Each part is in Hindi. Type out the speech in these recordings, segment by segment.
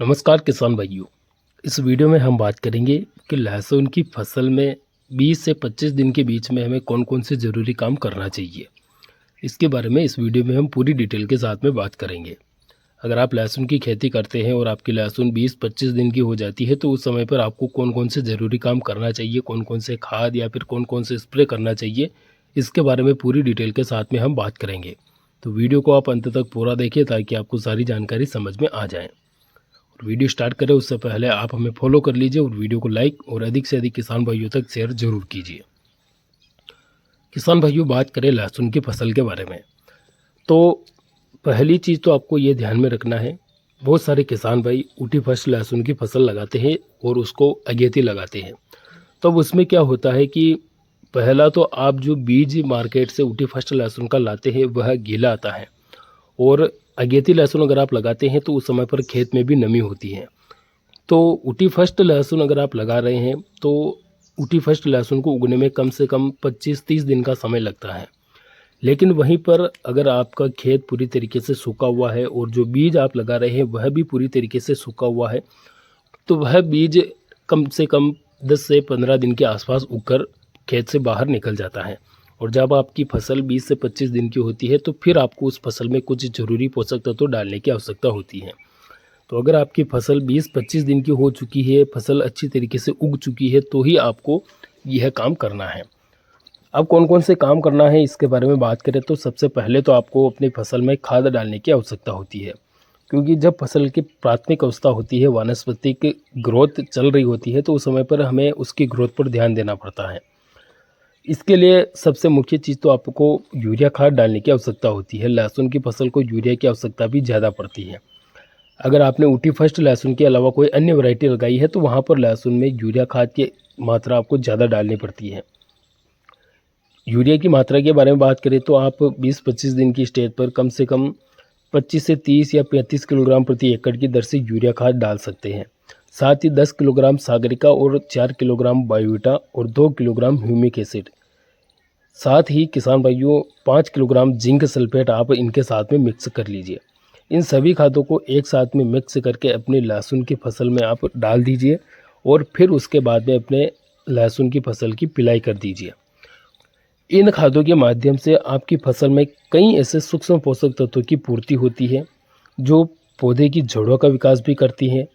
नमस्कार किसान भाइयों। इस वीडियो में हम बात करेंगे कि लहसुन की फसल में 20 से 25 दिन के बीच में हमें कौन कौन से ज़रूरी काम करना चाहिए। इसके बारे में इस वीडियो में हम पूरी डिटेल के साथ में बात करेंगे। अगर आप लहसुन की खेती करते हैं और आपकी लहसुन 20-25 दिन की हो जाती है तो उस समय पर आपको कौन कौन से ज़रूरी काम करना चाहिए, कौन कौन से खाद या फिर कौन कौन से स्प्रे करना चाहिए, इसके बारे में पूरी डिटेल के साथ में हम बात करेंगे। तो वीडियो को आप अंत तक पूरा देखिए ताकि आपको सारी जानकारी समझ में आ जाए। और वीडियो स्टार्ट करें उससे पहले आप हमें फॉलो कर लीजिए और वीडियो को लाइक और अधिक से अधिक किसान भाइयों तक शेयर जरूर कीजिए। किसान भाइयों, बात करें लहसुन की फसल के बारे में तो पहली चीज़ तो आपको ये ध्यान में रखना है, बहुत सारे किसान भाई उठी फर्स्ट लहसुन की फसल लगाते हैं और उसको अगेती लगाते हैं। तो अब उसमें क्या होता है कि पहला तो आप जो बीज मार्केट से उठी फर्स्ट लहसुन का लाते हैं वह गीला आता है, और अगेती लहसुन अगर आप लगाते हैं तो उस समय पर खेत में भी नमी होती है। तो उठी फर्स्ट लहसुन अगर आप लगा रहे हैं तो उठी फर्स्ट लहसुन को उगने में कम से कम 25-30 दिन का समय लगता है। लेकिन वहीं पर अगर आपका खेत पूरी तरीके से सूखा हुआ है और जो बीज आप लगा रहे हैं वह भी पूरी तरीके से सूखा हुआ है तो वह बीज कम से कम 10 से 15 दिन के आसपास उगकर खेत से बाहर निकल जाता है। और जब आपकी फसल 20 से 25 दिन की होती है तो फिर आपको उस फसल में कुछ ज़रूरी पोषक तत्व डालने की आवश्यकता होती है। तो अगर आपकी फसल 20-25 दिन की हो चुकी है, फसल अच्छी तरीके से उग चुकी है, तो ही आपको यह काम करना है। अब कौन कौन से काम करना है इसके बारे में बात करें तो सबसे पहले तो आपको अपनी फसल में खाद डालने की आवश्यकता होती है, क्योंकि जब फसल की प्राथमिक अवस्था होती है, वानस्पतिक ग्रोथ चल रही होती है, तो उस समय पर हमें उसकी ग्रोथ पर ध्यान देना पड़ता है। इसके लिए सबसे मुख्य चीज़ तो आपको यूरिया खाद डालने की आवश्यकता होती है। लहसुन की फसल को यूरिया की आवश्यकता भी ज़्यादा पड़ती है। अगर आपने ऊटी फर्स्ट लहसुन के अलावा कोई अन्य वैरायटी लगाई है तो वहाँ पर लहसुन में यूरिया खाद की मात्रा आपको ज़्यादा डालनी पड़ती है। यूरिया की मात्रा के बारे में बात करें तो आप 20-25 दिन की स्टेज पर कम से कम 25 से 30 या 35 किलोग्राम प्रति एकड़ की दर से यूरिया खाद डाल सकते हैं। साथ ही 10 किलोग्राम सागरिका और 4 किलोग्राम बायोविटा और 2 किलोग्राम ह्यूमिक एसिड, साथ ही किसान भाइयों 5 किलोग्राम जिंक सल्फेट आप इनके साथ में मिक्स कर लीजिए। इन सभी खादों को एक साथ में मिक्स करके अपनी लहसुन की फसल में आप डाल दीजिए और फिर उसके बाद में अपने लहसुन की फसल की पिलाई कर दीजिए। इन खादों के माध्यम से आपकी फसल में कई ऐसे सूक्ष्म पोषक तत्वों की पूर्ति होती है जो पौधे की जड़ों का विकास भी करती हैं,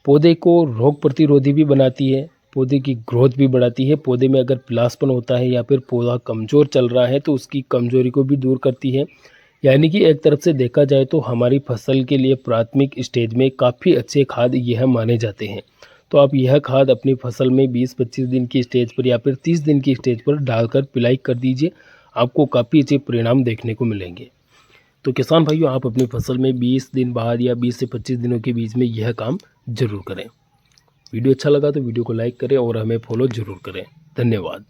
पौधे को रोग प्रतिरोधी भी बनाती है, पौधे की ग्रोथ भी बढ़ाती है। पौधे में अगर पीलापन होता है या फिर पौधा कमज़ोर चल रहा है तो उसकी कमज़ोरी को भी दूर करती है। यानी कि एक तरफ से देखा जाए तो हमारी फसल के लिए प्राथमिक स्टेज में काफ़ी अच्छे खाद यह माने जाते हैं। तो आप यह खाद अपनी फसल में 20-25 दिन की स्टेज पर या फिर 30 दिन की स्टेज पर डालकर पिलाई कर दीजिए, आपको काफ़ी अच्छे परिणाम देखने को मिलेंगे। तो किसान भाइयों, आप अपनी फसल में 20 दिन बाद या 20 से 25 दिनों के बीच में यह काम ज़रूर करें। वीडियो अच्छा लगा तो वीडियो को लाइक करें और हमें फॉलो ज़रूर करें। धन्यवाद।